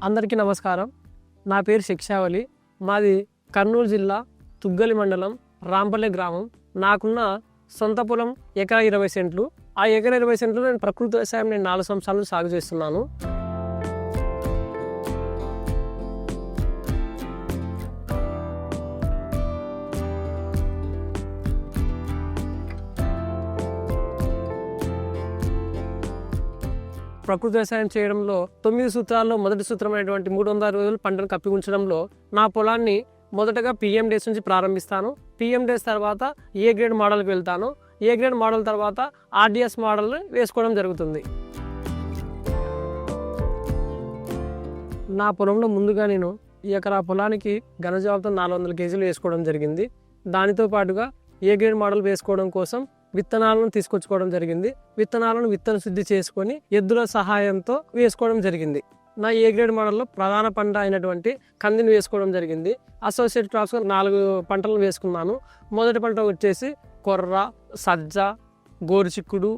అందరికీ నమస్కారం. నా పేరు శిక్షావళి. మాది కర్నూలు జిల్లా తుగ్గలి మండలం రాంపల్లె గ్రామం. నాకున్న సొంత పొలం ఎకరా 20 సెంట్లు. ఆ ఎకరా 20 సెంట్లు నేను ప్రకృతి వ్యవసాయం 4 సంవత్సరాలు సాగు చేస్తున్నాను. ప్రకృతి వ్యవసాయం చేయడంలో 9 సూత్రాల్లో మొదటి సూత్రమైనటువంటి 360 రోజులు పంటను కప్పి ఉంచడంలో నా పొలాన్ని మొదటగా పిఎం డేస్ నుంచి ప్రారంభిస్తాను. పిఎం డేస్ తర్వాత ఏ గ్రేడ్ మోడల్కి వెళ్తాను. ఏ గ్రేడ్ మోడల్ తర్వాత ఆర్డిఎస్ మోడల్ వేసుకోవడం జరుగుతుంది. నా పొలంలో ముందుగా నేను ఈ ఎకరా పొలానికి ఘనజాబుతో 400 కేజీలు వేసుకోవడం జరిగింది. దానితో పాటుగా ఏ గ్రేడ్ మోడల్ వేసుకోవడం కోసం విత్తనాలను తీసుకొచ్చుకోవడం జరిగింది. విత్తనాలను విత్తన శుద్ధి చేసుకొని ఎద్దుల సహాయంతో వేసుకోవడం జరిగింది. నా ఏ గ్రేడ్ మోడల్లో ప్రధాన పంట అయినటువంటి కందిని వేసుకోవడం జరిగింది. అసోసియేట్ క్రాప్స్ 4 పంటలు వేసుకున్నాను. మొదటి పంట వచ్చేసి కొర్ర, సజ్జ, గోరుచిక్కుడు,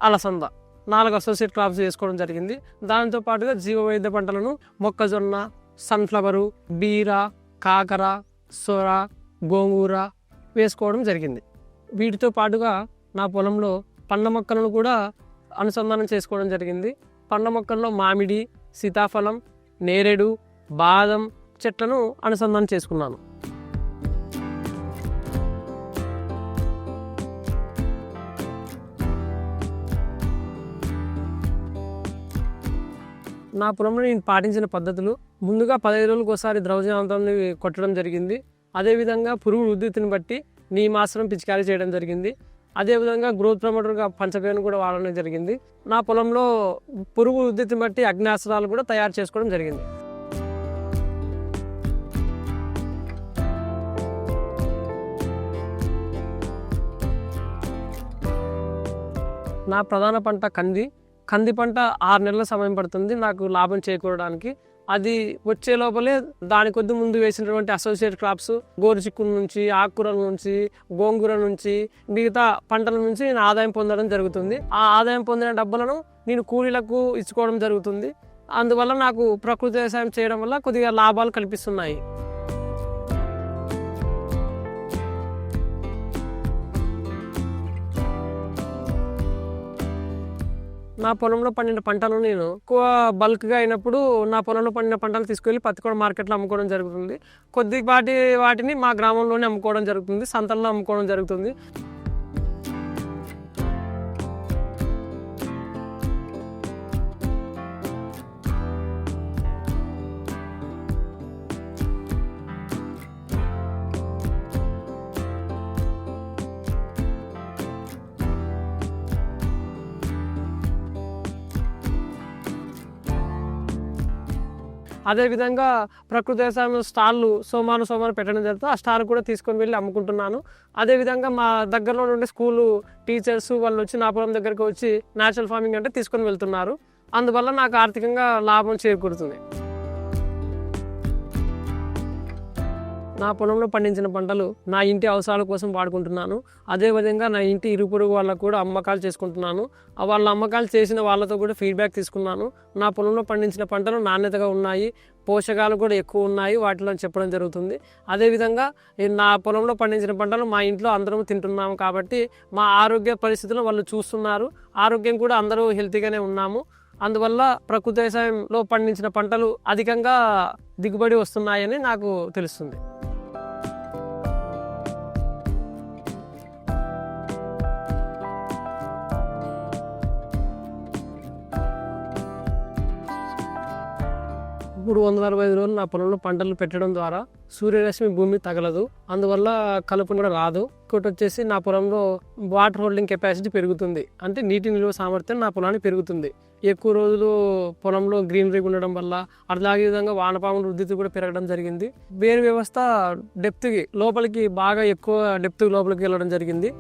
అలసంద 4 అసోసియేట్ క్రాప్స్ వేసుకోవడం జరిగింది. దాంతో పాటుగా జీవవైద్య పంటలను మొక్కజొన్న, సన్ఫ్లవరు, బీర, కాకర, సొర, గోంగూర వేసుకోవడం జరిగింది. వీటితో పాటుగా నా పొలంలో పండ్ల మొక్కలను కూడా అనుసంధానం చేసుకోవడం జరిగింది. పండ్ల మొక్కల్లో మామిడి, సీతాఫలం, నేరేడు, బాదం చెట్లను అనుసంధానం చేసుకున్నాను. నా పొలంలో నేను పాటించిన పద్ధతులు ముందుగా 15 రోజులకు ఒకసారి ద్రవజాంతాన్ని కొట్టడం జరిగింది. అదేవిధంగా పురుగు ఉధృతిని బట్టి నీమాశ్రం పిచికారీ చేయడం జరిగింది. అదేవిధంగా గ్రోత్ ప్రమోటర్గా పంచపేను కూడా వాడడం జరిగింది. నా పొలంలో పురుగు ఉధృతిని బట్టి అగ్నాస్త్రాలు కూడా తయారు చేసుకోవడం జరిగింది. నా ప్రధాన పంట కంది పంట 6 నెలల సమయం పడుతుంది నాకు లాభం చేకూరడానికి. అది వచ్చే లోపలే దాని కొద్ది ముందు వేసినటువంటి అసోసియేట్ క్రాప్స్ గోరుచిక్కుడు నుంచి, ఆకుకూరల నుంచి, గోంగూర నుంచి, మిగతా పంటల నుంచి నేను ఆదాయం పొందడం జరుగుతుంది. ఆ ఆదాయం పొందిన డబ్బులను నేను కూలీలకు ఇచ్చుకోవడం జరుగుతుంది. అందువల్ల నాకు ప్రకృతి వ్యవసాయం చేయడం వల్ల కొద్దిగా లాభాలు కల్పిస్తున్నాయి. నా పొలంలో పండిన పంటలు నేను ఎక్కువ బల్క్గా అయినప్పుడు నా పొలంలో పండిన పంటలు తీసుకెళ్ళి పత్తికొండ మార్కెట్లో అమ్ముకోవడం జరుగుతుంది. కొద్దిపాటి వాటిని మా గ్రామంలోనే అమ్ముకోవడం జరుగుతుంది, సంతల్లో అమ్ముకోవడం జరుగుతుంది. అదేవిధంగా ప్రకృతి వ్యవసాయం స్టాళ్ళు సోమాను పెట్టడం జరుగుతుంది. ఆ స్టాల్ కూడా తీసుకొని వెళ్ళి అమ్ముకుంటున్నాను. అదేవిధంగా మా దగ్గరలో ఉండే స్కూలు టీచర్స్ వాళ్ళు వచ్చి నా పొలం దగ్గరకు వచ్చి న్యాచురల్ ఫార్మింగ్ అంటే తీసుకొని వెళ్తున్నారు. అందువల్ల నాకు ఆర్థికంగా లాభం చేకూరుతుంది. నా పొలంలో పండించిన పంటలు నా ఇంటి అవసరాల కోసం వాడుకుంటున్నాను. అదేవిధంగా నా ఇంటి ఇరుపొరుగు వాళ్ళకు కూడా అమ్మకాలు చేసుకుంటున్నాను. వాళ్ళ అమ్మకాలు చేసిన వాళ్ళతో కూడా ఫీడ్బ్యాక్ తీసుకున్నాను. నా పొలంలో పండించిన పంటలు నాణ్యతగా ఉన్నాయి, పోషకాలు కూడా ఎక్కువ ఉన్నాయి, వాటిలో చెప్పడం జరుగుతుంది. అదేవిధంగా నా పొలంలో పండించిన పంటలు మా ఇంట్లో అందరం తింటున్నాము కాబట్టి మా ఆరోగ్య పరిస్థితులను వాళ్ళు చూస్తున్నారు. ఆరోగ్యం కూడా అందరూ హెల్తీగానే ఉన్నాము. అందువల్ల ప్రకృతి వ్యవసాయంలో పండించిన పంటలు అధికంగా దిగుబడి వస్తున్నాయని నాకు తెలుస్తుంది. 365 రోజులు నా పొలంలో పంటలు పెట్టడం ద్వారా సూర్యరశ్మి భూమి తగలదు, అందువల్ల కలుపు కూడా రాదు. ఇంకోటి వచ్చేసి నా పొలంలో వాటర్ హోల్డింగ్ కెపాసిటీ పెరుగుతుంది, అంటే నీటి నిల్వ సామర్థ్యం నా పొలానికి పెరుగుతుంది. ఎక్కువ రోజులు పొలంలో గ్రీనరీ ఉండడం వల్ల అట్లాగే విధంగా వానపాముల వృద్ధి కూడా పెరగడం జరిగింది. వేరు వ్యవస్థ డెప్త్కి లోపలికి బాగా ఎక్కువ డెప్త్ లోపలికి వెళ్ళడం జరిగింది.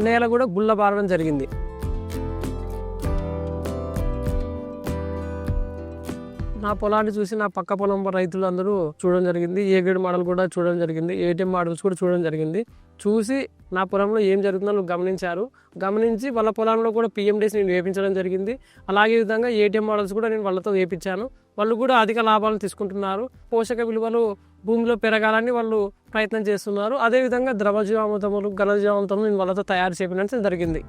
నేల కూడా గుల్ల బారడం జరిగింది. నా పొలాన్ని చూసి నా పక్క పొలం రైతులందరూ చూడడం జరిగింది. ఏ గ్రేడ్ మోడల్ కూడా చూడడం జరిగింది, ఏటీఎం మోడల్స్ కూడా చూడడం జరిగింది. చూసి నా పొలంలో ఏం జరుగుతుందో గమనించారు. గమనించి వాళ్ళ పొలంలో కూడా పిఎండిఎస్ నేను వేయించడం జరిగింది. అలాగే విధంగా ఏటీఎం మోడల్స్ కూడా నేను వాళ్ళతో వేయించాను. వాళ్ళు కూడా అధిక లాభాలను తీసుకుంటున్నారు. పోషక విలువలు భూమిలో పెరగాలని వాళ్ళు ప్రయత్నం చేస్తున్నారు. అదేవిధంగా ద్రవజీవామృతములు, ఘనజీవామృతములు నేను వాళ్ళతో తయారు చేయడం జరిగింది.